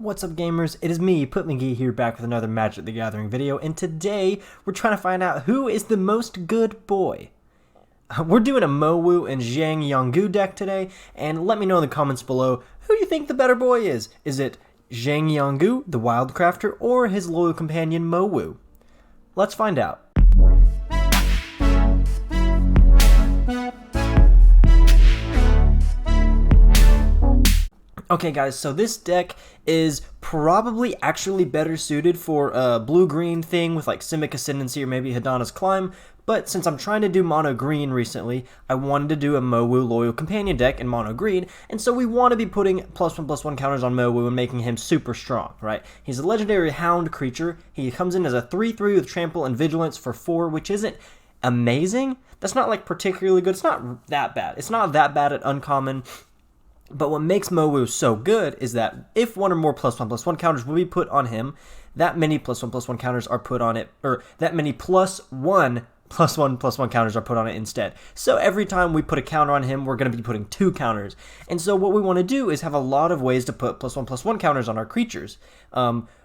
What's up, gamers? It is me, MtG, here back with another Magic the Gathering video, and today we're trying to find out who is the most good boy. We're doing a Mowu and Jiang Yanggu deck today, and let me know in the comments below who you think the better boy is. Is it Jiang Yanggu, the Wildcrafter, or his loyal companion Mowu? Let's find out. Okay guys, so this deck is probably actually better suited for a blue-green thing with like Simic Ascendancy or maybe Hadana's Climb, but since I'm trying to do mono-green recently, I wanted to do a Mowu Loyal Companion deck in mono-green, and so we want to be putting +1/+1 counters on Mowu and making him super strong, right? He's a legendary hound creature. He comes in as a 3/3 with Trample and Vigilance for 4, which isn't amazing. That's not like particularly good. It's not that bad. It's not that bad at uncommon. But what makes Mowu so good is that if one or more +1/+1 counters will be put on him, that many +1/+1 counters are put on it, or that many +1/+1 counters are put on it instead. So every time we put a counter on him, we're going to be putting 2 counters. And so what we want to do is have a lot of ways to put +1/+1 counters on our creatures.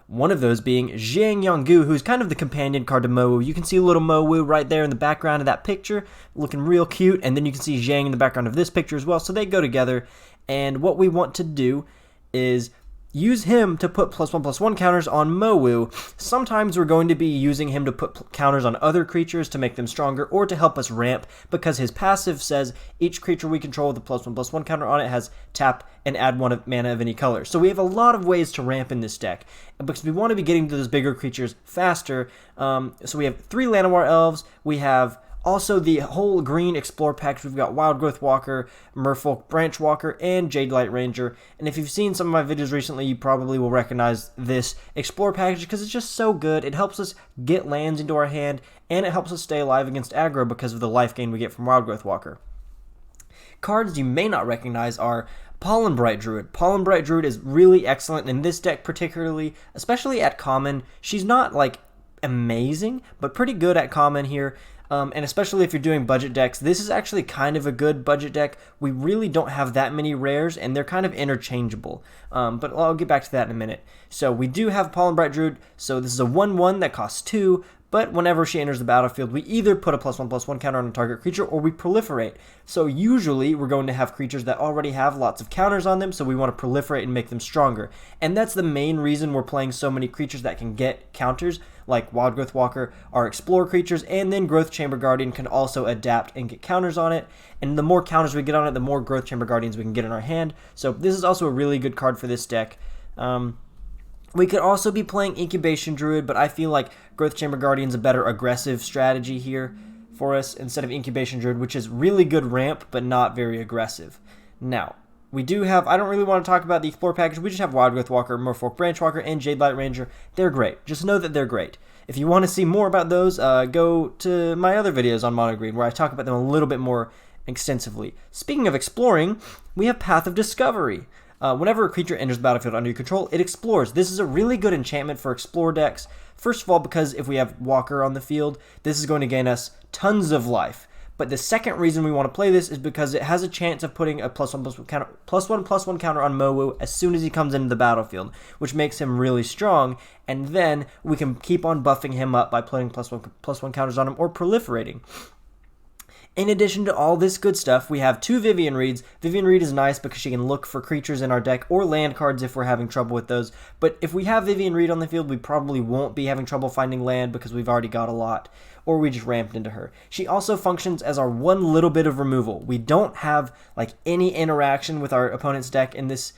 One of those being Jiang Yanggu, who's kind of the companion card to Mowu. You can see a little Mowu right there in the background of that picture, looking real cute, and then you can see Jiang in the background of this picture as well, so they go together. And what we want to do is use him to put +1/+1 counters on Mowu. Sometimes we're going to be using him to put counters on other creatures to make them stronger or to help us ramp, because his passive says each creature we control with a +1/+1 counter on it has tap and add 1 mana of any color. So we have a lot of ways to ramp in this deck, because we want to be getting to those bigger creatures faster. So we have 3 Llanowar Elves, we have also the whole green Explore package. We've got Wildgrowth Walker, Merfolk Branchwalker, and Jadelight Ranger. And if you've seen some of my videos recently, you probably will recognize this Explore package because it's just so good. It helps us get lands into our hand, and it helps us stay alive against aggro because of the life gain we get from Wildgrowth Walker. Cards you may not recognize are Pollenbright Druid. Pollenbright Druid is really excellent in this deck particularly, especially at common. She's not like amazing, but pretty good at common here. And especially if you're doing budget decks, this is actually kind of a good budget deck. We really don't have that many rares, and they're kind of interchangeable. But I'll get back to that in a minute. So we do have Pollenbright Druid, so this is a 1/1 that costs 2, but whenever she enters the battlefield, we either put a +1/+1 counter on a target creature, or we proliferate. So usually, we're going to have creatures that already have lots of counters on them, so we want to proliferate and make them stronger. And that's the main reason we're playing so many creatures that can get counters, like Wildgrowth Walker, our Explore creatures, and then Growth Chamber Guardian can also adapt and get counters on it. And the more counters we get on it, the more Growth Chamber Guardians we can get in our hand. So this is also a really good card for this deck. We could also be playing Incubation Druid, but I feel like Growth Chamber Guardian's a better aggressive strategy here for us instead of Incubation Druid, which is really good ramp, but not very aggressive. Now, we do have, I don't really want to talk about the Explore package, we just have Wildgrowth Walker, Merfolk Branchwalker, and Jadelight Ranger. They're great. Just know that they're great. If you want to see more about those, go to my other videos on Mono Green, where I talk about them a little bit more extensively. Speaking of exploring, we have Path of Discovery. Whenever a creature enters the battlefield under your control, it explores. This is a really good enchantment for Explore decks. First of all, because if we have Walker on the field, this is going to gain us tons of life. But the second reason we want to play this is because it has a chance of putting a +1/+1 counter on Mowu as soon as he comes into the battlefield, which makes him really strong, and then we can keep on buffing him up by putting +1/+1 counters on him or proliferating. In addition to all this good stuff, we have 2 Vivien Reids. Vivien Reid is nice because she can look for creatures in our deck or land cards if we're having trouble with those. But if we have Vivien Reid on the field, we probably won't be having trouble finding land because we've already got a lot, or we just ramped into her. She also functions as our one little bit of removal. We don't have like any interaction with our opponent's deck in this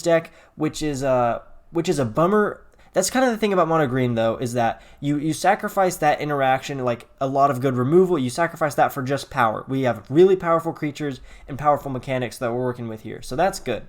deck, which is a bummer. That's kind of the thing about Mono Green, though, is that you sacrifice that interaction, like a lot of good removal, you sacrifice that for just power. We have really powerful creatures and powerful mechanics that we're working with here, so that's good.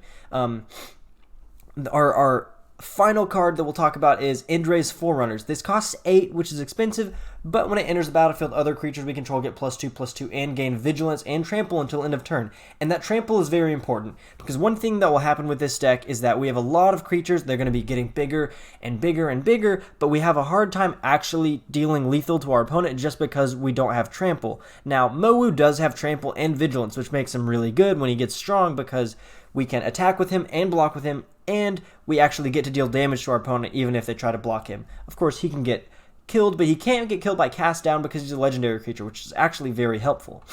Our final card that we'll talk about is End-Raze Forerunners. This costs 8, which is expensive, but when it enters the battlefield, other creatures we control get +2/+2 and gain Vigilance and Trample until end of turn. And that Trample is very important, because one thing that will happen with this deck is that we have a lot of creatures. They're going to be getting bigger and bigger and bigger, but we have a hard time actually dealing lethal to our opponent just because we don't have Trample. Now, Mowu does have Trample and Vigilance, which makes him really good when he gets strong, because we can attack with him and block with him and we actually get to deal damage to our opponent even if they try to block him. Of course, he can get killed, but he can't get killed by cast down because he's a legendary creature, which is actually very helpful.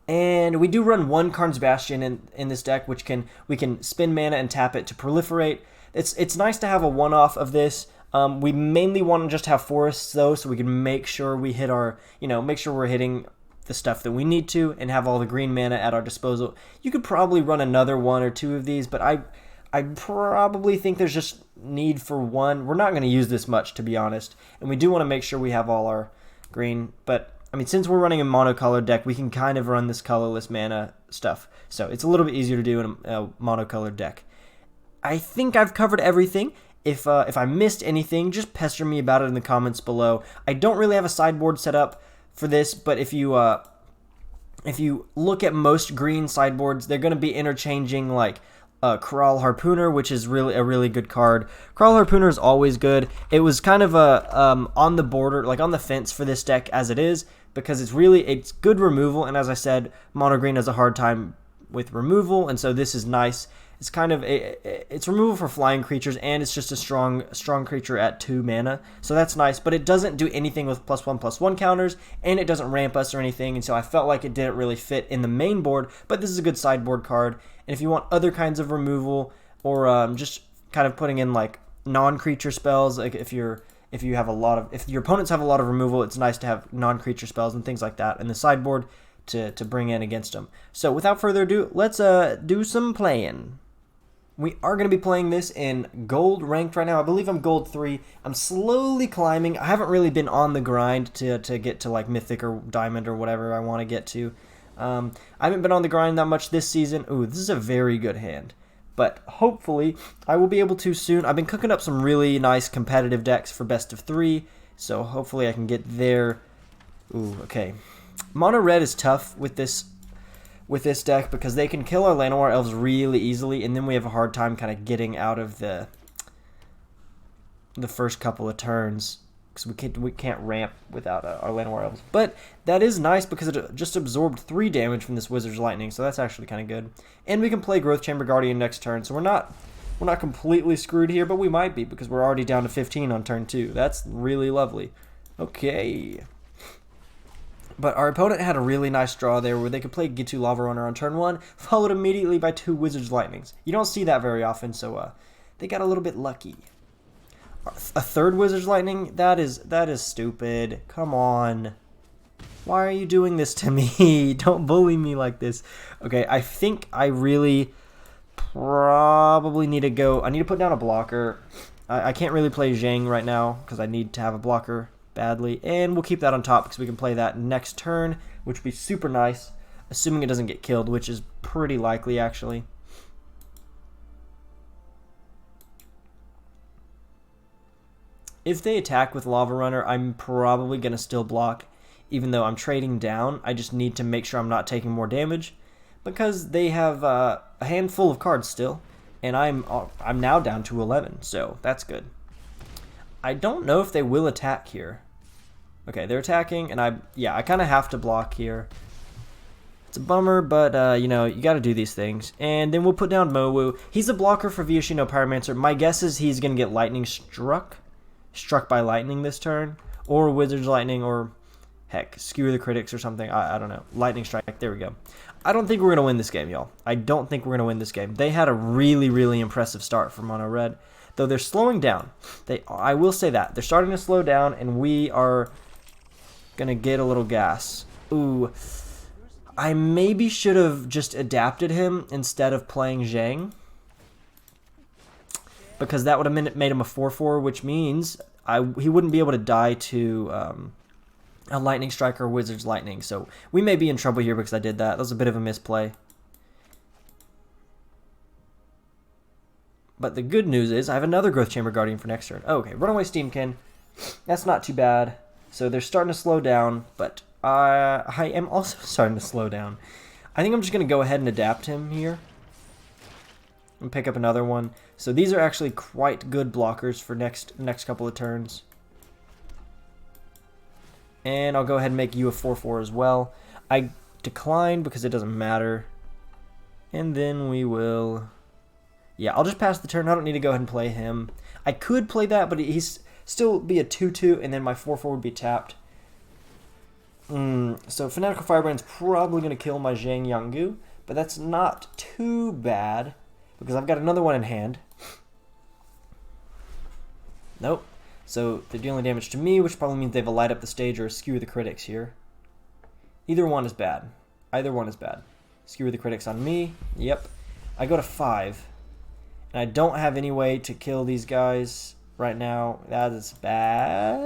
And we do run one Karn's Bastion in this deck, which we can spend mana and tap it to proliferate. It's nice to have a one-off of this. We mainly want to just have forests though, so we can make sure we hit our, make sure we're hitting the stuff that we need to and have all the green mana at our disposal. You could probably run another one or two of these, but I probably think there's just need for one. We're not going to use this much, to be honest, and we do want to make sure we have all our green, but I mean, since we're running a monocolored deck, we can kind of run this colorless mana stuff. So it's a little bit easier to do in a monocolored deck. I think I've covered everything. If I missed anything, just pester me about it in the comments below. I don't really have a sideboard set up for this, but if you look at most green sideboards, they're going to be interchanging like Corral Harpooner, which is really a really good card. Corral Harpooner is always good. It was kind of a on the border, like on the fence for this deck as it is, because it's good removal, and as I said, mono green has a hard time with removal, and so this is nice. It's kind of it's removal for flying creatures, and it's just a strong creature at 2 mana, so that's nice. But it doesn't do anything with +1/+1 counters, and it doesn't ramp us or anything, and so I felt like it didn't really fit in the main board. But this is a good sideboard card, and if you want other kinds of removal or just kind of putting in like non-creature spells, like if your opponents have a lot of removal, it's nice to have non-creature spells and things like that in the sideboard to bring in against them. So without further ado, let's do some playing. We are going to be playing this in gold ranked right now. I believe I'm gold 3. I'm slowly climbing. I haven't really been on the grind to get to like mythic or diamond or whatever I want to get to. I haven't been on the grind that much this season. Ooh, this is a very good hand. But hopefully I will be able to soon. I've been cooking up some really nice competitive decks for best of 3. So hopefully I can get there. Ooh, okay. Mono red is tough with this deck because they can kill our Llanowar Elves really easily, and then we have a hard time kind of getting out of the first couple of turns because we can't ramp without our Llanowar Elves. But that is nice because it just absorbed 3 damage from this Wizard's Lightning, so that's actually kind of good. And we can play Growth Chamber Guardian next turn, so we're not completely screwed here, but we might be because we're already down to 15 on turn 2. That's really lovely. Okay. But our opponent had a really nice draw there where they could play Gitu Lava Runner on turn 1, followed immediately by 2 Wizard's Lightnings. You don't see that very often, so they got a little bit lucky. A third Wizard's Lightning? That is stupid. Come on. Why are you doing this to me? Don't bully me like this. Okay, I think I really probably need to go. I need to put down a blocker. I can't really play Jiang right now because I need to have a blocker badly, and we'll keep that on top because we can play that next turn, which would be super nice, assuming it doesn't get killed, which is pretty likely actually. If they attack with Lava Runner, I'm probably going to still block, even though I'm trading down. I just need to make sure I'm not taking more damage because they have a handful of cards still, and I'm now down to 11, so that's good. I don't know if they will attack here. Okay, they're attacking, and I kind of have to block here. It's a bummer, but, you got to do these things. And then we'll put down Mowu. He's a blocker for Viashino Pyromancer. My guess is he's going to get lightning struck by lightning this turn, or Wizard's Lightning, or, heck, Skewer the Critics or something. I don't know. Lightning Strike. There we go. I don't think we're going to win this game, y'all. I don't think we're going to win this game. They had a really, really impressive start for Mono Red. Though they're slowing down. I will say that. They're starting to slow down, and we are going to get a little gas. Ooh. I maybe should have just adapted him instead of playing Jiang, because that would have made him a 4/4, which means he wouldn't be able to die to a Lightning Strike or Wizard's Lightning. So we may be in trouble here because I did that. That was a bit of a misplay. But the good news is I have another Growth Chamber Guardian for next turn. Oh, okay, Runaway Steamkin. That's not too bad. So they're starting to slow down, but I am also starting to slow down. I think I'm just going to go ahead and adapt him here and pick up another one. So these are actually quite good blockers for next couple of turns. And I'll go ahead and make you a 4/4 as well. I decline because it doesn't matter. And then we will... Yeah, I'll just pass the turn. I don't need to go ahead and play him. I could play that, but he's still be a 2/2, and then my 4/4 would be tapped. So Fanatical Firebrand's probably going to kill my Jiang Yanggu, but that's not too bad because I've got another one in hand. Nope. So they're dealing damage to me, which probably means they have a light up the stage or a skewer the critics here. Either one is bad. Either one is bad. Skewer the critics on me. Yep. I go to 5. And I don't have any way to kill these guys right now. That is bad.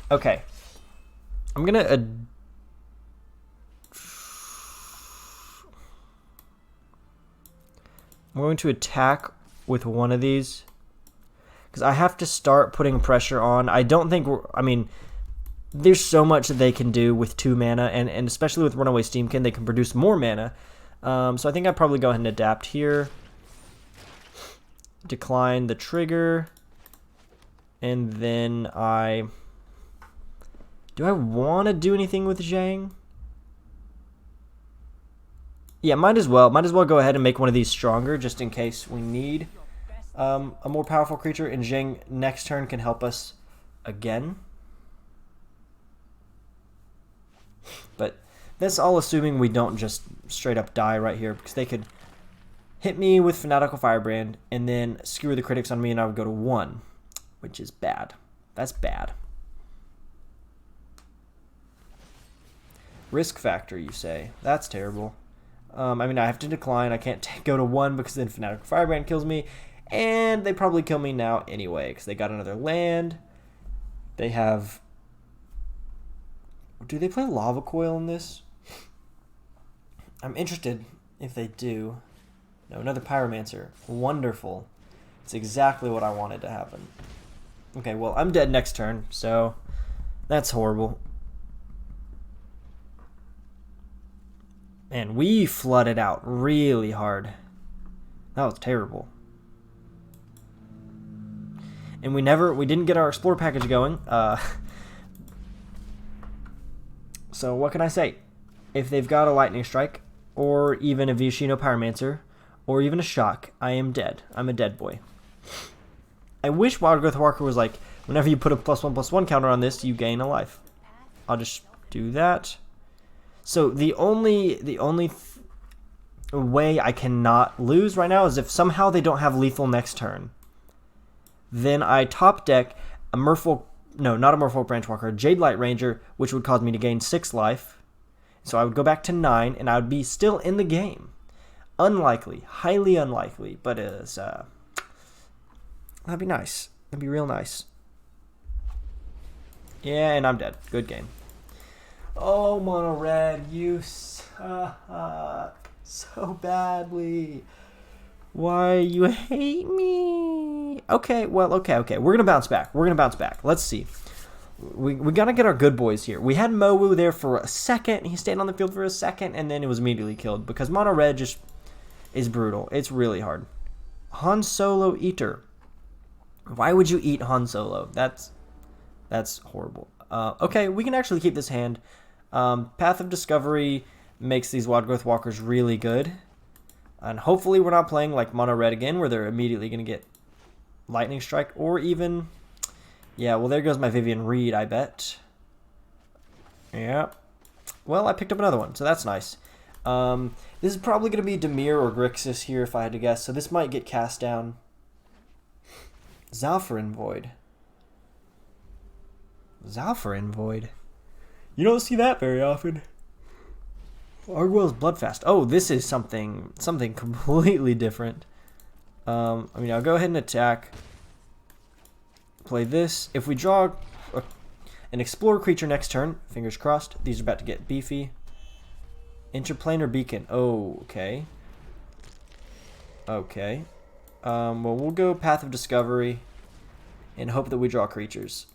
Okay. I'm going to... I'm going to attack with one of these. Because I have to start putting pressure on. I don't think... I mean, there's so much that they can do with 2 mana. And especially with Runaway Steamkin, they can produce more mana. So I think I'd probably go ahead and adapt here. Decline the trigger. And then I... Do I want to do anything with Jiang? Yeah, might as well. Might as well go ahead and make one of these stronger just in case we need a more powerful creature. And Jiang next turn can help us again. But that's all assuming we don't just straight up die right here, because they could hit me with Fanatical Firebrand and then skewer the critics on me and I would go to 1, which is bad. That's bad. Risk factor, you say? That's terrible. I mean, I have to decline. I can't go to 1 because then Fanatical Firebrand kills me. And they probably kill me now anyway because they got another land. They have... Do they play Lava Coil in this? I'm interested if they do. No, another Pyromancer. Wonderful. It's exactly what I wanted to happen. Okay, well, I'm dead next turn, so that's horrible. Man, we flooded out really hard. That was terrible. And we didn't get our Explore package going. So what can I say? If they've got a Lightning Strike, or even a Vishino Pyromancer, or even a Shock, I am dead. I'm a dead boy. I wish Wildgrowth Walker was like, whenever you put a +1/+1 counter on this, you gain a life. I'll just do that. So the only way I cannot lose right now is if somehow they don't have lethal next turn. Then I top deck a Merfolk, no, not a Merfolk Branchwalker, a Jadelight Ranger, which would cause me to gain 6 life. So I would go back to 9, and I would be still in the game. Unlikely, highly unlikely, but it's that'd be nice. That'd be real nice. Yeah, and I'm dead. Good game. Oh, Mono Red, you suck so badly. Why you hate me? Okay, well, okay. We're gonna bounce back. Let's see. We gotta get our good boys here. We had Mowu there for a second. He stayed on the field for a second, and then it was immediately killed because Mono Red just is brutal. It's really hard. Han Solo Eater. Why would you eat Han Solo? That's horrible. Okay, we can actually keep this hand. Path of Discovery makes these Wildgrowth Walkers really good. And hopefully we're not playing like Mono Red again, where they're immediately going to get Lightning Strike, or even... Yeah, well, there goes my Vivien Reid, I bet. Yeah. Well, I picked up another one, so that's nice. This is probably going to be Dimir or Grixis here, if I had to guess, so this might get cast down. Zalfarin Void. Zalfarin Void. You don't see that very often. Argwell's Bloodfast. Oh, this is something completely different. I mean, I'll go ahead and attack. Play this. If we draw an Explorer creature next turn, fingers crossed, these are about to get beefy. Interplanar Beacon. Oh, okay. Okay. Well, we'll go Path of Discovery and hope that we draw creatures.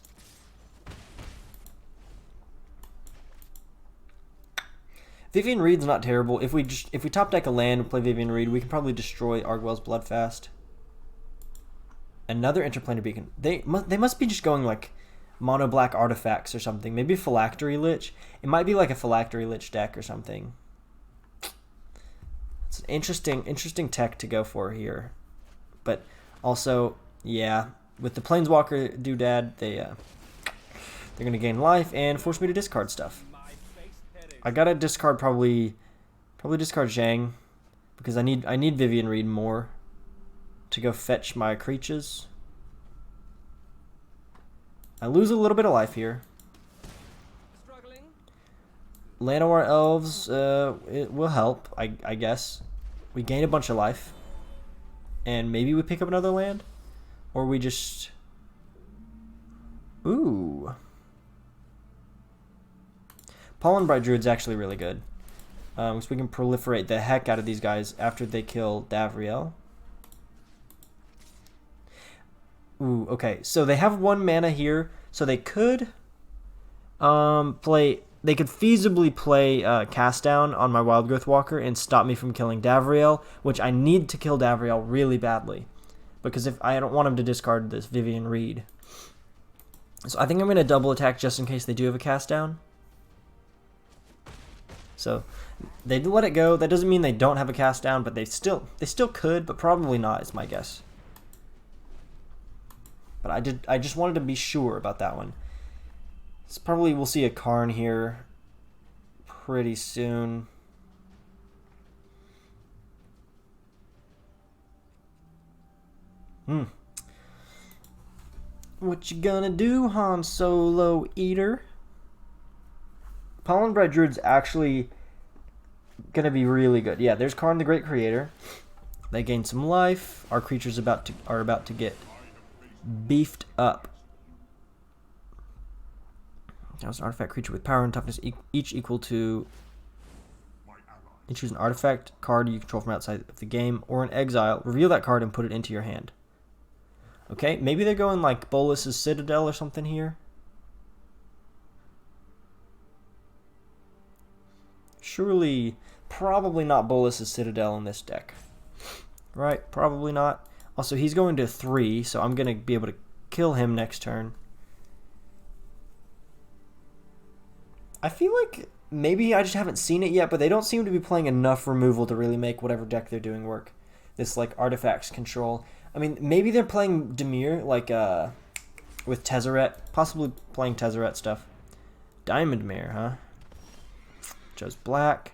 Vivien Reid's not terrible. If we top deck a land and play Vivien Reid, we can probably destroy Argwell's Bloodfast. Another Interplanar Beacon. They must be just going like mono black artifacts or something. Maybe Phylactery Lich. It might be like a Phylactery Lich deck or something. It's an interesting tech to go for here. But also, yeah, with the Planeswalker doodad, they're going to gain life and force me to discard stuff. I gotta discard probably discard Jiang, because I need Vivien Reid more to go fetch my creatures. I lose a little bit of life here. Llanowar Elves, it will help, I guess. We gain a bunch of life. And maybe we pick up another land? Or we just... Ooh. Pollenbright Druid's actually really good. So we can proliferate the heck out of these guys after they kill Davriel. Ooh, okay. So they have 1 mana here, so they could play... They could feasibly play Cast Down on my Wildgrowth Walker and stop me from killing Davriel, which I need to kill Davriel really badly, because if I don't want him to discard this Vivien Reid. So I think I'm going to double attack just in case they do have a Cast Down. So they let it go. That doesn't mean they don't have a Cast Down, but they still could, but probably not is my guess. But I just wanted to be sure about that one. So probably we'll see a Karn here pretty soon. What you gonna do, Han Solo Eater? Pollenbright Druid's actually gonna be really good. Yeah, there's Karn the Great Creator. They gain some life. Our creatures are about to get beefed up. That was an artifact creature with power and toughness each equal to... You choose an artifact card you control from outside of the game or an exile. Reveal that card and put it into your hand. Okay, maybe they're going like Bolas's Citadel or something here. Surely, probably not Bolas's Citadel in this deck. Right, probably not. Also, he's going to 3, so I'm going to be able to kill him next turn. I feel like maybe I just haven't seen it yet, but they don't seem to be playing enough removal to really make whatever deck they're doing work. This, like, artifacts control. I mean, maybe they're playing Dimir, like, with Tezzeret. Possibly playing Tezzeret stuff. Diamond Mare, huh? Chose black.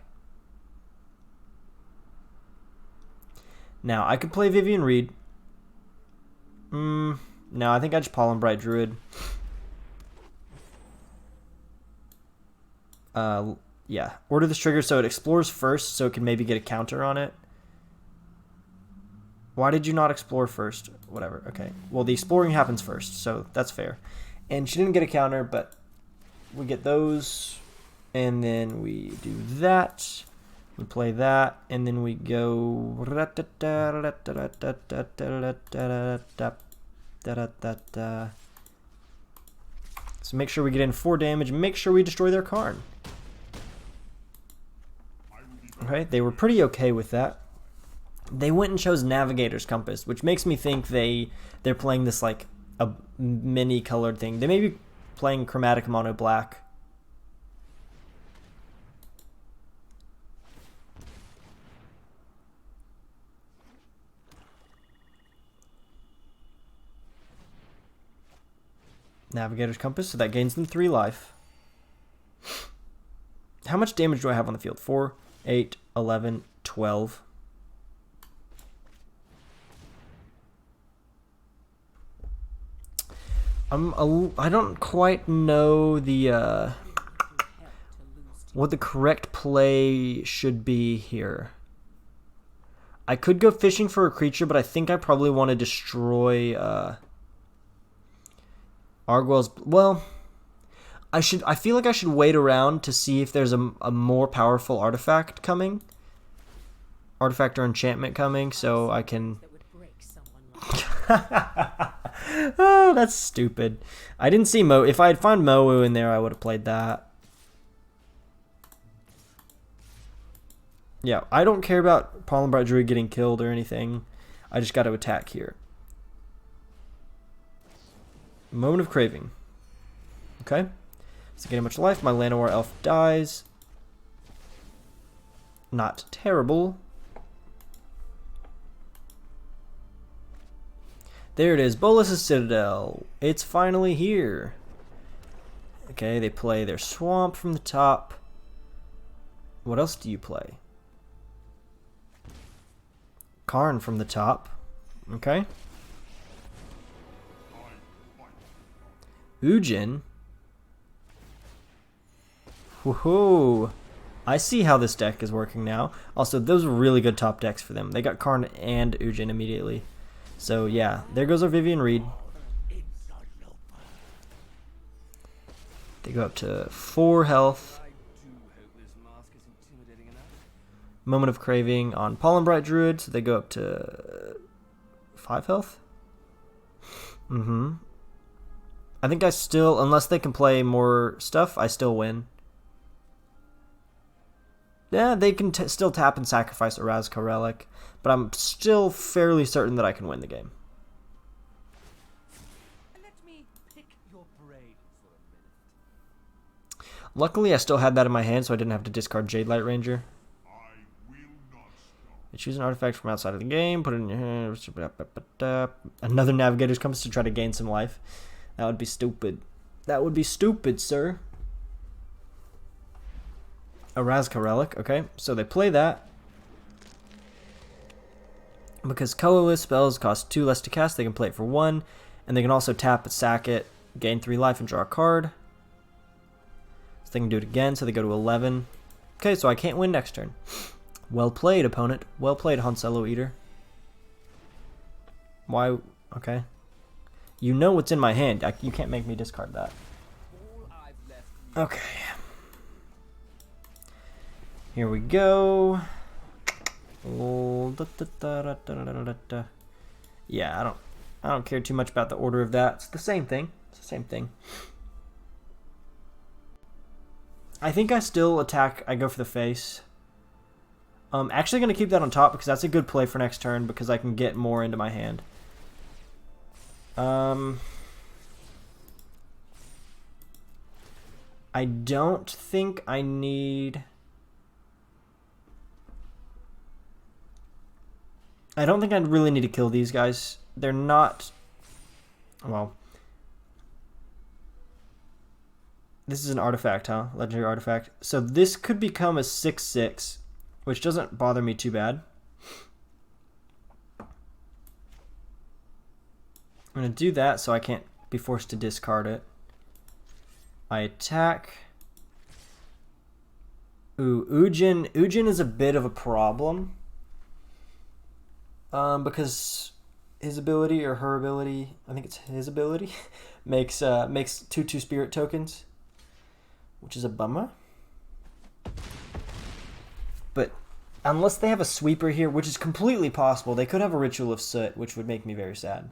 Now, I could play Vivien Reid. No, I think I just Pollenbright Druid. Yeah. Order this trigger so it explores first, so it can maybe get a counter on it. Why did you not explore first? Whatever. Okay. Well, the exploring happens first, so that's fair. And she didn't get a counter, but we get those, and then we do that. We play that, and then we go... So make sure we get in 4 damage, make sure we destroy their Karn. Okay, they were pretty okay with that. They went and chose Navigator's Compass, which makes me think they're playing this like a mini colored thing. They may be playing Chromatic Mono Black. Navigator's Compass, so that gains them 3 life. How much damage do I have on the field? 4, 8, 11, 12. I don't quite know the what the correct play should be here. I could go fishing for a creature, but I think I probably want to destroy Argwell's. Well, I feel like I should wait around to see if there's a more powerful artifact coming. Artifact or enchantment coming, so I can... Oh, that's stupid. I didn't see Mowu. If I had found Mowu in there, I would have played that. Yeah, I don't care about Pollenbright Druid getting killed or anything. I just got to attack here. Moment of Craving. Okay. Doesn't get much life. My Llanowar Elf dies. Not terrible. There it is, Bolus's Citadel. It's finally here. Okay, they play their Swamp from the top. What else do you play? Karn from the top. Okay. Ujin. Woohoo! I see how this deck is working now. Also, those are really good top decks for them. They got Karn and Ujin immediately. So yeah, there goes our Vivien Reid. They go up to 4 health. Moment of Craving on Pollenbright Druid, so they go up to 5 health. I think I still, unless they can play more stuff, I still win. Yeah, they can still tap and sacrifice a Razka Relic, but I'm still fairly certain that I can win the game. Let me pick your brain for a minute. Luckily, I still had that in my hand, so I didn't have to discard Jadelight Ranger. You choose an artifact from outside of the game, put it in your hand. Another Navigator's Compass to try to gain some life. That would be stupid. That would be stupid, sir. A Razka Relic, okay. So they play that. Because colorless spells cost 2 less to cast, they can play it for 1. And they can also tap it, sack it, gain 3 life, and draw a card. So they can do it again, so they go to 11. Okay, so I can't win next turn. Well played, opponent. Well played, Hansello Eater. Why? Okay. You know what's in my hand. You can't make me discard that. Okay. Here we go. Yeah, I don't care too much about the order of that. It's the same thing. It's the same thing. I think I still attack. I go for the face. Actually going to keep that on top because that's a good play for next turn because I can get more into my hand. I don't think I need... I don't think I really need to kill these guys. They're not... Well... This is an artifact, huh? Legendary artifact. So this could become a 6/6, which doesn't bother me too bad. I'm going to do that so I can't be forced to discard it. I attack. Ooh, Ujin. Ujin is a bit of a problem. Because his ability, or her ability, I think it's his ability, makes 2/2 spirit tokens, which is a bummer. But unless they have a sweeper here, which is completely possible, they could have a Ritual of Soot, which would make me very sad.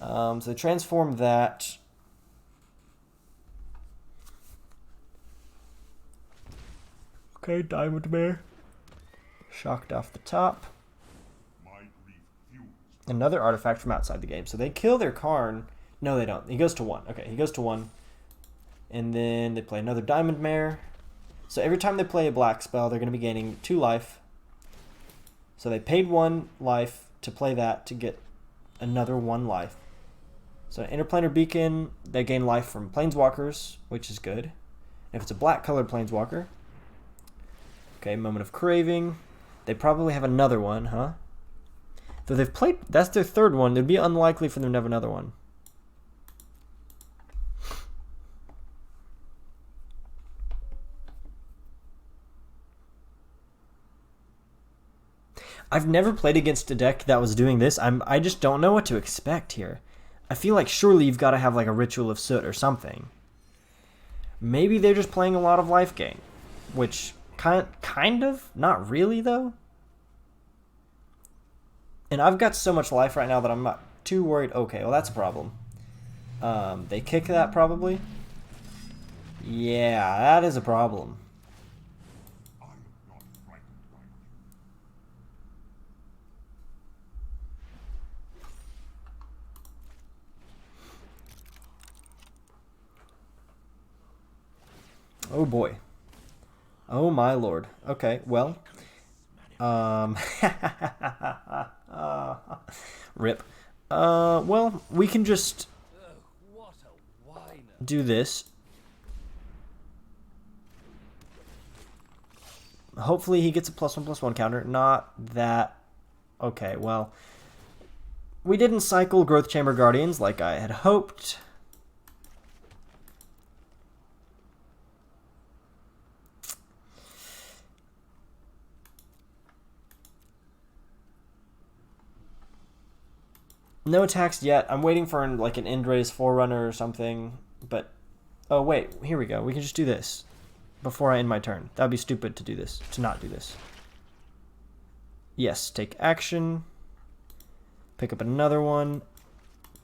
So they transform that. Okay, Diamond Bear. Shocked off the top. Another artifact from outside the game. So they kill their Karn. No, they don't. He goes to 1. Okay, he goes to 1. And then they play another Diamond Mare. So every time they play a black spell, they're going to be gaining 2 life. So they paid 1 life to play that to get another 1 life. So Interplanar Beacon, they gain life from Planeswalkers, which is good. And if it's a black colored Planeswalker. Okay, Moment of Craving. They probably have another one, huh? Though they've played, that's their 3rd one. It'd be unlikely for them to have another one. I've never played against a deck that was doing this. I just don't know what to expect here. I feel like surely you've got to have like a Ritual of Soot or something. Maybe they're just playing a lot of life gain, which kind of, not really though. And I've got so much life right now that I'm not too worried. Okay, well that's a problem. They kick that probably. Yeah, that is a problem. Oh boy. Oh my lord. Okay, well. Rip. Well, we can just What a whiner. do this. Hopefully he gets a +1/+1 counter. Not that. Okay, well. We didn't cycle Growth Chamber Guardians like I had hoped. No attacks yet. I'm waiting for like an End-Raze Forerunner or something. But, oh wait, here we go. We can just do this before I end my turn. That would be stupid to do this, to not do this. Yes, take action. Pick up another one.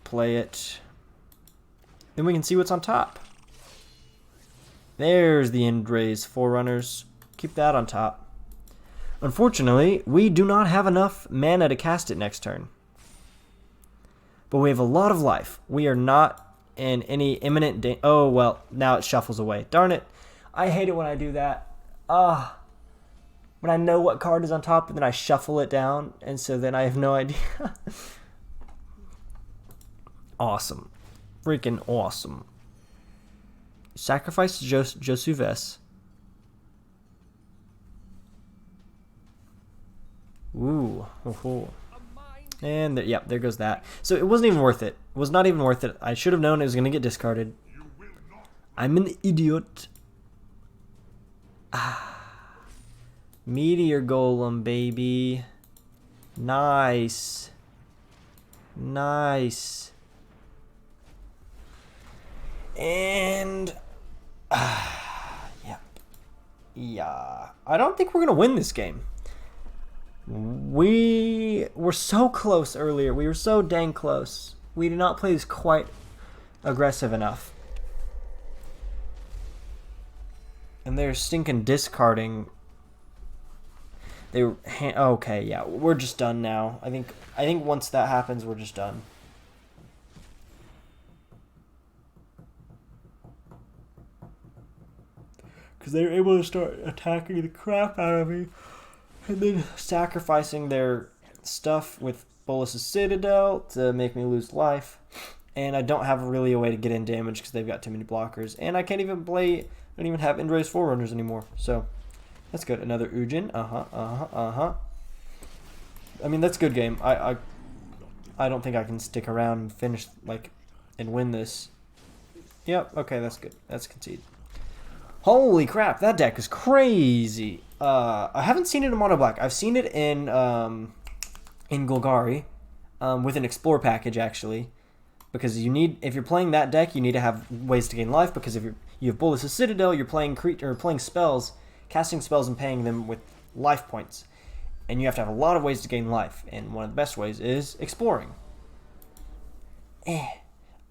Play it. Then we can see what's on top. There's the End-Raze Forerunners. Keep that on top. Unfortunately, we do not have enough mana to cast it next turn. But we have a lot of life. We are not in any imminent danger. Oh, well, now it shuffles away. Darn it. I hate it when I do that. When I know what card is on top and then I shuffle it down. And so then I have no idea. Awesome. Freaking awesome. Sacrifice Josuves. Ooh. Oh. And there goes that. So it wasn't even worth it. It was not even worth it. I should have known it was going to get discarded. I'm an idiot. Meteor Golem, baby. Nice. Nice. And yep. Yeah. I don't think we're going to win this game. We were so close earlier. We were so dang close. We did not play this quite aggressive enough. And they're stinking discarding. They were okay, yeah. We're just done now. I think once that happens, we're just done. Because they were able to start attacking the crap out of me. And then sacrificing their stuff with Bolas's Citadel to make me lose life. And I don't have really a way to get in damage because they've got too many blockers. And I can't even play, I don't even have End-Raze Forerunners anymore. So, that's good. Another Ujin. I mean, that's a good game. I don't think I can stick around and finish, and win this. Yep, okay, that's good. That's concede. Holy crap, that deck is crazy. I haven't seen it in Mono Black. I've seen it in Golgari with an Explore package, actually. Because if you're playing that deck, you need to have ways to gain life. Because if you have Bolas's Citadel, you're playing playing spells, casting spells and paying them with life points. And you have to have a lot of ways to gain life. And one of the best ways is exploring.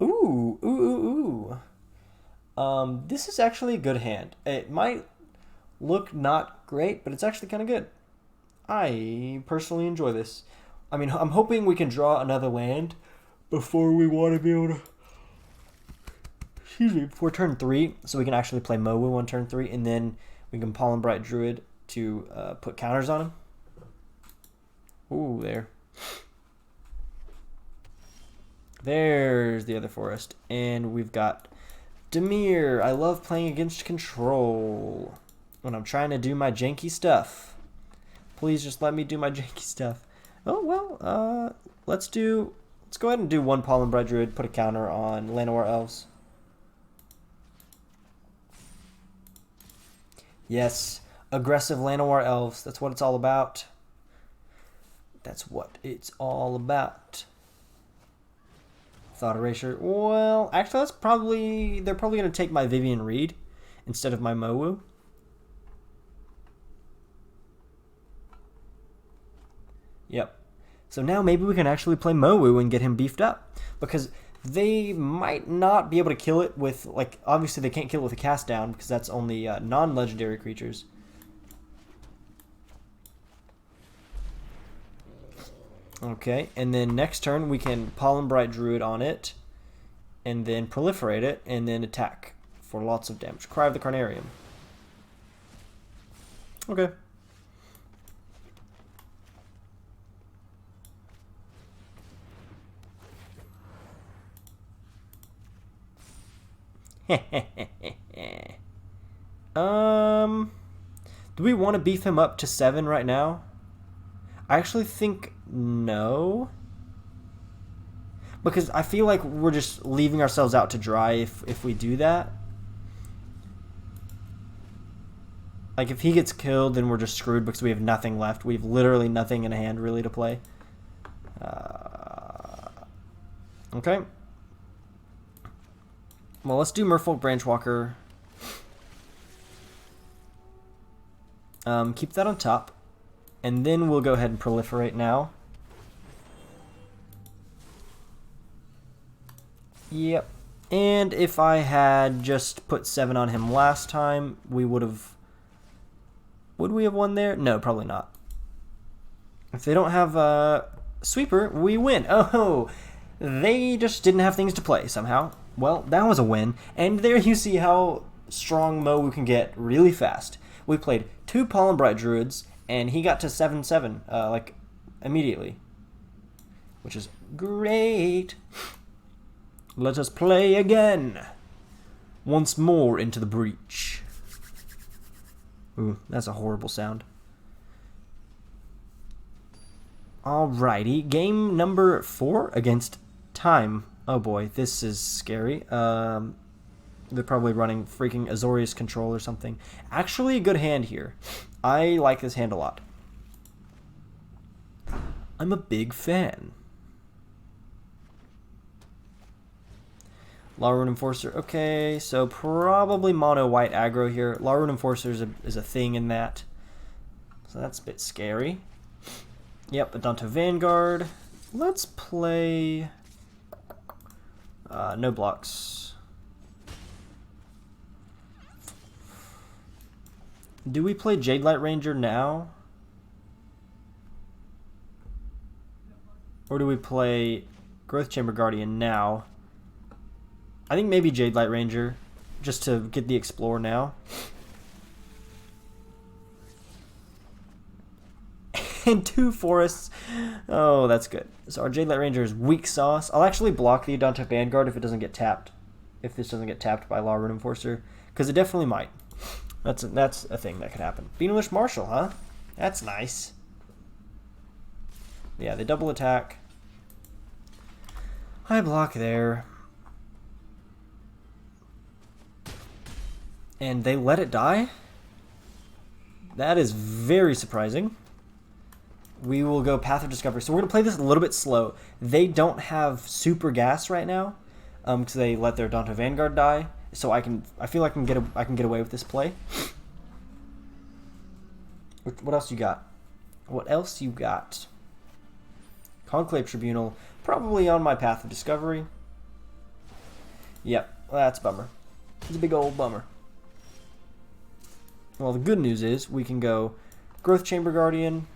Ooh. This is actually a good hand. It might look not great, but it's actually kind of good. I personally enjoy this. I mean, I'm hoping we can draw another land before we want to be able to... before turn 3, so we can actually play Mowu on turn 3, and then we can Pollenbright Druid to put counters on him. Ooh, there. There's the other forest. And we've got Dimir. I love playing against control when I'm trying to do my janky stuff. Please just let me do my janky stuff. Oh, well, let's go ahead and do one Pollenbright Druid, put a counter on Llanowar Elves. Yes, aggressive Llanowar Elves. That's what it's all about. That's what it's all about. Thought Erasure. Well, actually, they're probably going to take my Vivien Reid instead of my Mowu. Yep. So now maybe we can actually play Mowu and get him beefed up. Because they might not be able to kill it with, obviously they can't kill it with a cast down because that's only non-legendary creatures. Okay, and then next turn we can Pollenbright Druid on it, and then proliferate it, and then attack for lots of damage. Cry of the Carnarium. Okay. Do we want to beef him up to 7 right now? I actually think no. Because I feel like we're just leaving ourselves out to dry if we do that. Like, if he gets killed, then we're just screwed because we have nothing left. We have literally nothing in hand, really, to play. Okay. Well, let's do Merfolk Branchwalker. Keep that on top. And then we'll go ahead and proliferate now. Yep. And if I had just put 7 on him last time, we would have... Would we have won there? No, probably not. If they don't have a sweeper, we win. Oh, they just didn't have things to play somehow. Well, that was a win. And there you see how strong Mowu can get really fast. We played 2 Pollenbright Druids, and he got to 7/7, like, immediately. Which is great. Let us play again. Once more into the breach. Ooh, that's a horrible sound. Alrighty, game number 4 against Time. Oh boy, this is scary. They're probably running freaking Azorius Control or something. Actually, a good hand here. I like this hand a lot. I'm a big fan. Lawrune Enforcer. Okay, so probably mono white aggro here. Lawrune Enforcer is a thing in that. So that's a bit scary. Yep, Adonto Vanguard. Let's play... no blocks. Do we play Jadelight Ranger now? Or do we play Growth Chamber Guardian now? I think maybe Jadelight Ranger, just to get the Explore now. And 2 forests. Oh, that's good. So our Jadelight Ranger is weak sauce. I'll actually block the Adonto Vanguard if it doesn't get tapped. If this doesn't get tapped by Lawrune Enforcer. Because it definitely might. That's a thing that could happen. Beanish Marshal, huh? That's nice. Yeah, they double attack. I block there. And they let it die? That is very surprising. We will go Path of Discovery. So we're going to play this a little bit slow. They don't have super gas right now because they let their Adonto Vanguard die. So I feel like I can get away with this play. What else you got? What else you got? Conclave Tribunal, probably on my Path of Discovery. Yep, that's a bummer. It's a big old bummer. Well, the good news is we can go Growth Chamber Guardian.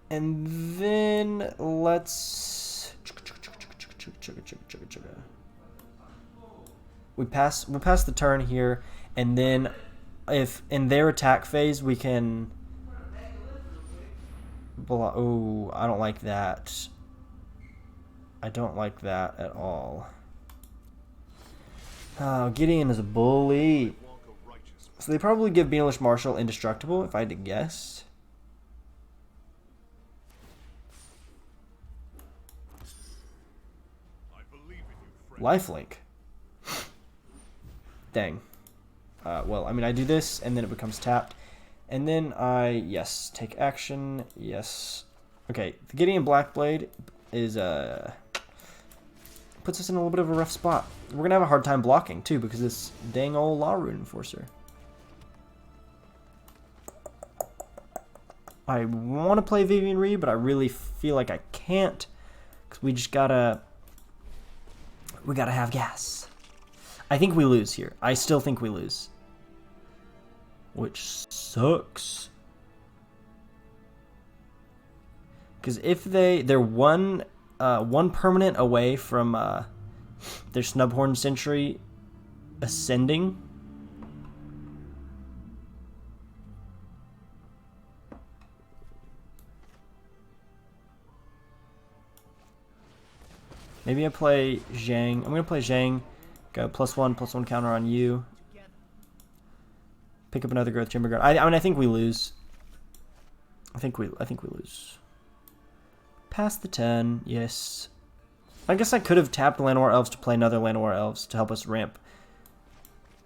And then let's... We'll pass the turn here, and then if in their attack phase we can... Oh, I don't like that. I don't like that at all. Oh, Gideon is a bully. So they probably give Beanish Marshal indestructible, if I had to guess. Lifelink. Dang. Well, I mean, I do this, and then it becomes tapped. And then yes, take action, yes. Okay, the Gideon Blackblade is, puts us in a little bit of a rough spot. We're going to have a hard time blocking, too, because this dang old Lawrune Enforcer. I want to play Vivien Reid, but I really feel like I can't, because we just gotta have gas. I think we lose here. I still think we lose. Which sucks. Because if they're one permanent away from their Snubhorn Sentry ascending. Maybe I play Jiang. I'm gonna play Jiang. Go +1/+1 counter on you. Pick up another Growth Chamber Guard. I mean, I think we lose. I think we lose. Pass the turn. Yes. I guess I could have tapped Llanowar Elves to play another Llanowar Elves to help us ramp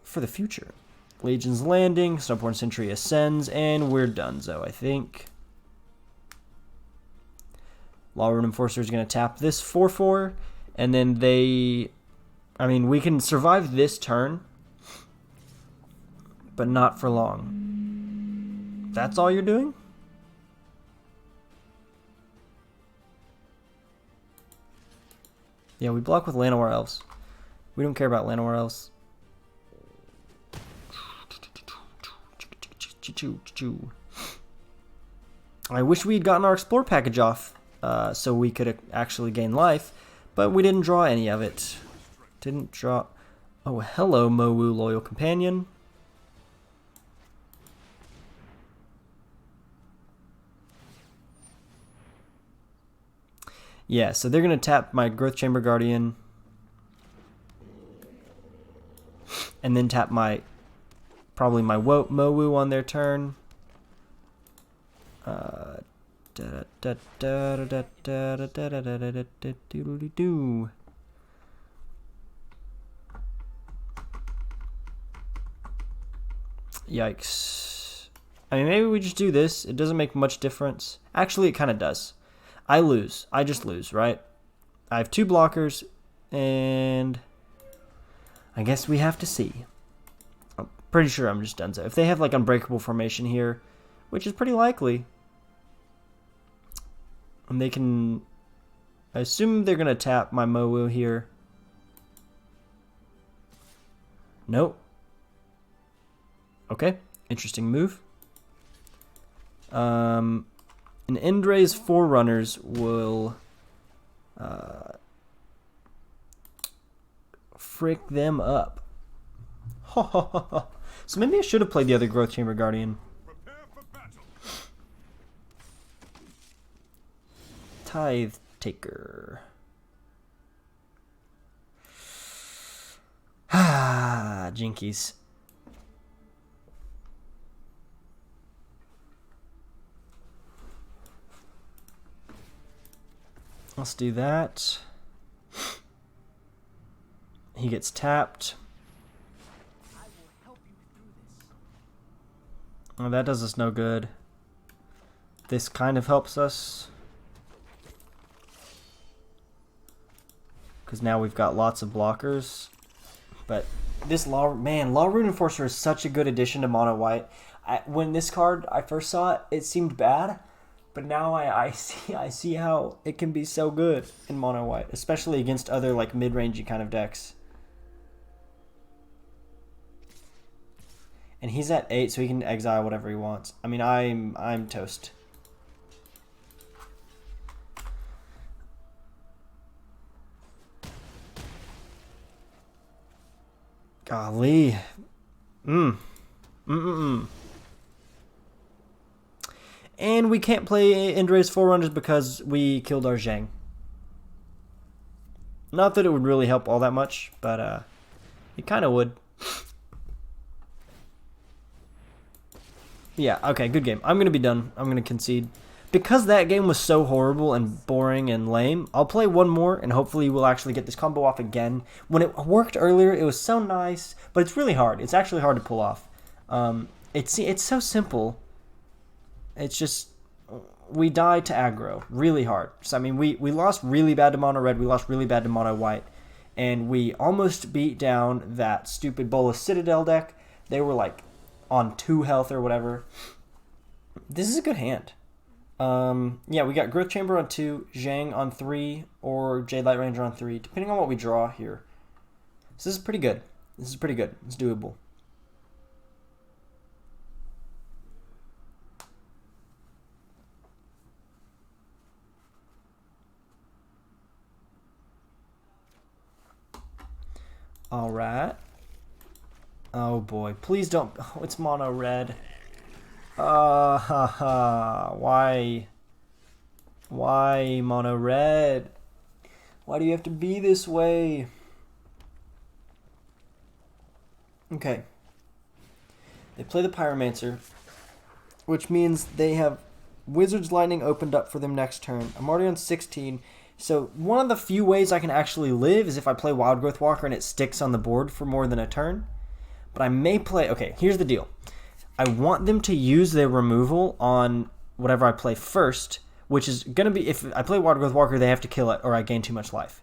for the future. Legion's Landing, Snowborn Sentry ascends, and we're donezo, I think. Lawrune Enforcer is going to tap this 4/4, and then they... I mean, we can survive this turn, but not for long. That's all you're doing? Yeah, we block with Llanowar Elves. We don't care about Llanowar Elves. I wish we had gotten our Explore package off so we could actually gain life, but we didn't draw any of it. Didn't draw... Oh, hello, Mowu Loyal Companion. Yeah, so they're going to tap my Growth Chamber Guardian. And then tap my... Probably my Mowu on their turn. Yikes. I mean, maybe we just do this. It doesn't make much difference. Actually, it kind of does. I lose. I just lose, right? I have 2 blockers, and I guess we have to see. I'm pretty sure I'm just donezo. If they have, like, Unbreakable Formation here, which is pretty likely, and they can... I assume they're going to tap my Mowu here. Nope. Okay, interesting move. An End-Raze Forerunners will frick them up. So maybe I should have played the other Growth Chamber Guardian. Tithe Taker. Ah, jinkies. Let's do that. He gets tapped. Oh, that does us no good. This kind of helps us. Because now we've got lots of blockers. But this Lawrune Enforcer is such a good addition to Mono White. When this card, I first saw it, it seemed bad. But now I see how it can be so good in Mono White, especially against other like mid-rangey kind of decks. And he's at 8, so he can exile whatever he wants. I mean, I'm toast. Golly. And we can't play End-Raze Forerunners because we killed our Jiang. Not that it would really help all that much, but it kind of would. Yeah, okay, good game. I'm going to be done. I'm going to concede. Because that game was so horrible and boring and lame, I'll play one more and hopefully we'll actually get this combo off again. When it worked earlier, it was so nice, but it's really hard. It's actually hard to pull off. It's so simple. It's just, we died to aggro really hard. So, I mean, we lost really bad to Mono Red, we lost really bad to Mono White, and we almost beat down that stupid Bolas Citadel deck. They were like on 2 health or whatever. This is a good hand. Yeah, we got Growth Chamber on 2, Jiang on 3, or Jadelight Ranger on 3, depending on what we draw here. So this is pretty good. This is pretty good. It's doable. Alright. Oh boy. Please don't... Oh, it's Mono Red. Why? Why Mono Red? Why do you have to be this way? Okay. They play the Pyromancer, which means they have Wizard's Lightning opened up for them next turn. I'm already on 16. So one of the few ways I can actually live is if I play Wildgrowth Walker and it sticks on the board for more than a turn. But I may play... Okay, here's the deal. I want them to use their removal on whatever I play first, which is going to be... If I play Wildgrowth Walker, they have to kill it or I gain too much life.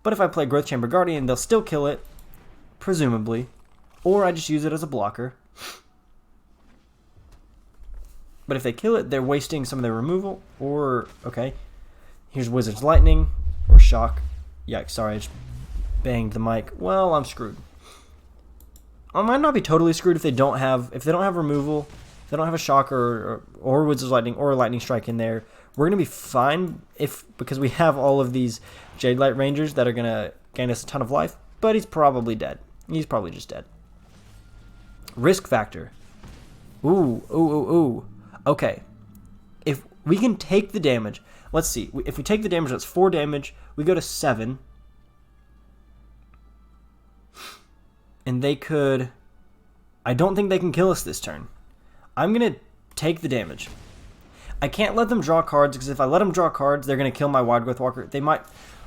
But if I play Growth Chamber Guardian, they'll still kill it, presumably. Or I just use it as a blocker. But if they kill it, they're wasting some of their removal. Or, okay, here's Wizard's Lightning or Shock. Yikes, sorry, I just banged the mic. Well, I'm screwed. I might not be totally screwed if they don't have removal, if they don't have a Shock or Wizard's Lightning or a Lightning Strike in there. We're gonna be fine because we have all of these Jadelight Rangers that are gonna gain us a ton of life. But he's probably dead. He's probably just dead. Risk factor. Ooh. Okay. If we can take the damage, let's see. If we take the damage, that's 4 damage. We go to 7. And they could... I don't think they can kill us this turn. I'm going to take the damage. I can't let them draw cards, because if I let them draw cards, they're going to kill my Wildgrowth Walker. They might...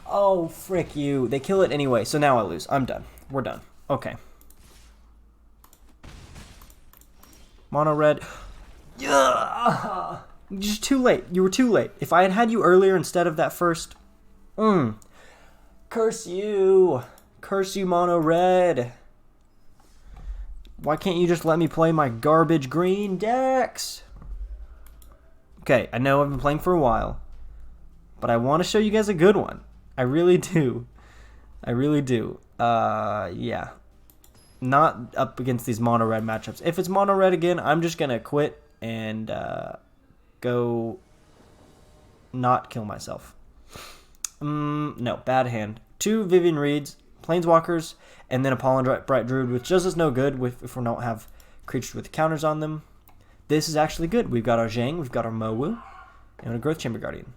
Oh, frick you. They kill it anyway, so now I lose. I'm done. We're done. Okay. Mono red. Yeah. Just too late. You were too late. If I had had you earlier instead of that first... Curse you. Curse you, mono red. Why can't you just let me play my garbage green decks? Okay, I know I've been playing for a while, but I want to show you guys a good one. I really do. I really do. Yeah. Not up against these mono red matchups. If it's mono red again, I'm just gonna quit and go not kill myself. No, bad hand. 2 Vivien Reids, Planeswalkers, and then a Pollenbright Druid, which does us no good if we don't have creatures with counters on them. This is actually good. We've got our Jiang, we've got our Mowu, and a Growth Chamber Guardian.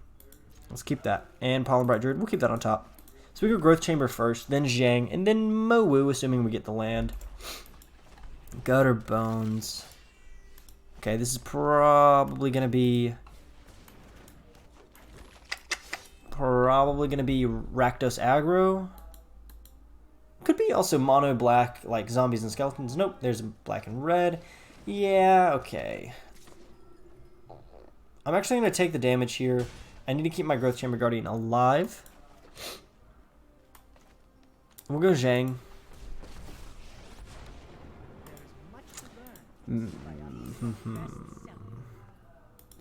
Let's keep that. And Pollenbright Druid, we'll keep that on top. So we go Growth Chamber first, then Jiang, and then Mowu, assuming we get the land. Gutter Bones. Okay, this is probably going to be... Rakdos aggro. Could be also mono black, like zombies and skeletons. Nope, there's black and red. Yeah, okay. I'm actually going to take the damage here. I need to keep my Growth Chamber Guardian alive. We'll go Jiang.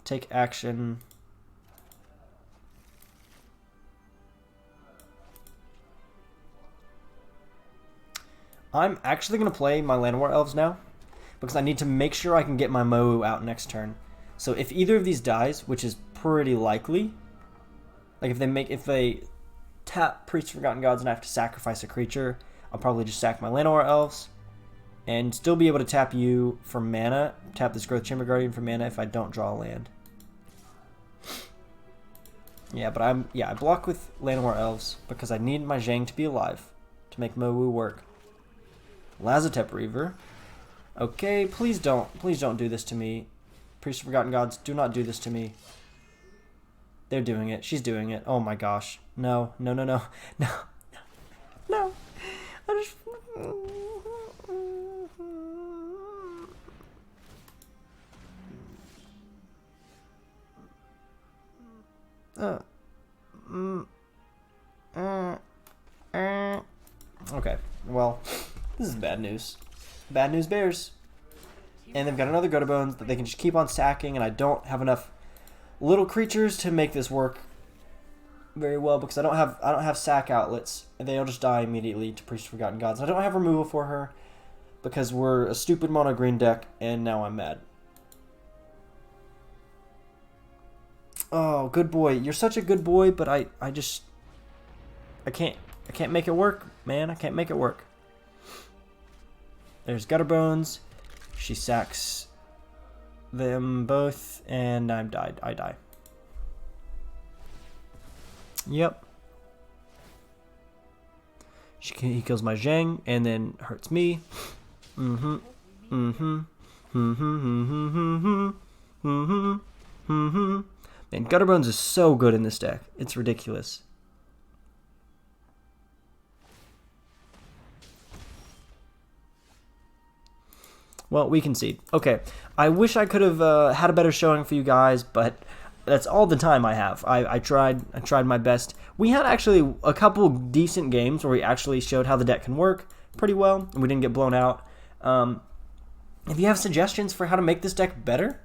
Take action. I'm actually going to play my Llanowar Elves now, because I need to make sure I can get my Mowu out next turn. So if either of these dies, which is pretty likely, like if they tap Priest of Forgotten Gods and I have to sacrifice a creature, I'll probably just sack my Llanowar Elves and still be able to tap you for mana, tap this Growth Chamber Guardian for mana if I don't draw a land. Yeah, but I block with Llanowar Elves because I need my Jiang to be alive to make Mowu work. Lazotep Reaver. Okay, please don't do this to me. Priest of Forgotten Gods, do not do this to me. They're doing it. She's doing it. Oh my gosh. No. No. No. I just... Okay, well, this is bad news. Bad news bears. And they've got another Gutter Bones that they can just keep on sacking, and I don't have enough little creatures to make this work very well because I don't have sack outlets, and they'll just die immediately to Priest of Forgotten Gods. I don't have removal for her because we're a stupid mono green deck, and now I'm mad. Oh, good boy. You're such a good boy, but I can't make it work, man. I can't make it work. There's Gutter Bones. She sacks them both, and I die. Yep. He kills my Jiang and then hurts me. And Gutterbones is so good in this deck. It's ridiculous. Well, we concede. Okay, I wish I could have had a better showing for you guys, but that's all the time I have. I tried my best. We had actually a couple decent games where we actually showed how the deck can work pretty well, and we didn't get blown out. If you have suggestions for how to make this deck better,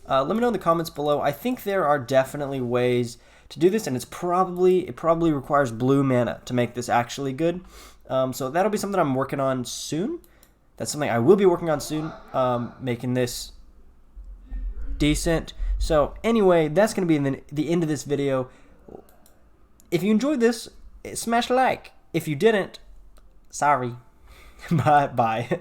let me know in the comments below. I think there are definitely ways to do this, and it probably requires blue mana to make this actually good. So that'll be something I'm working on soon. That's something I will be working on soon, making this decent. So anyway, that's going to be the end of this video. If you enjoyed this, smash a like. If you didn't, sorry. Bye.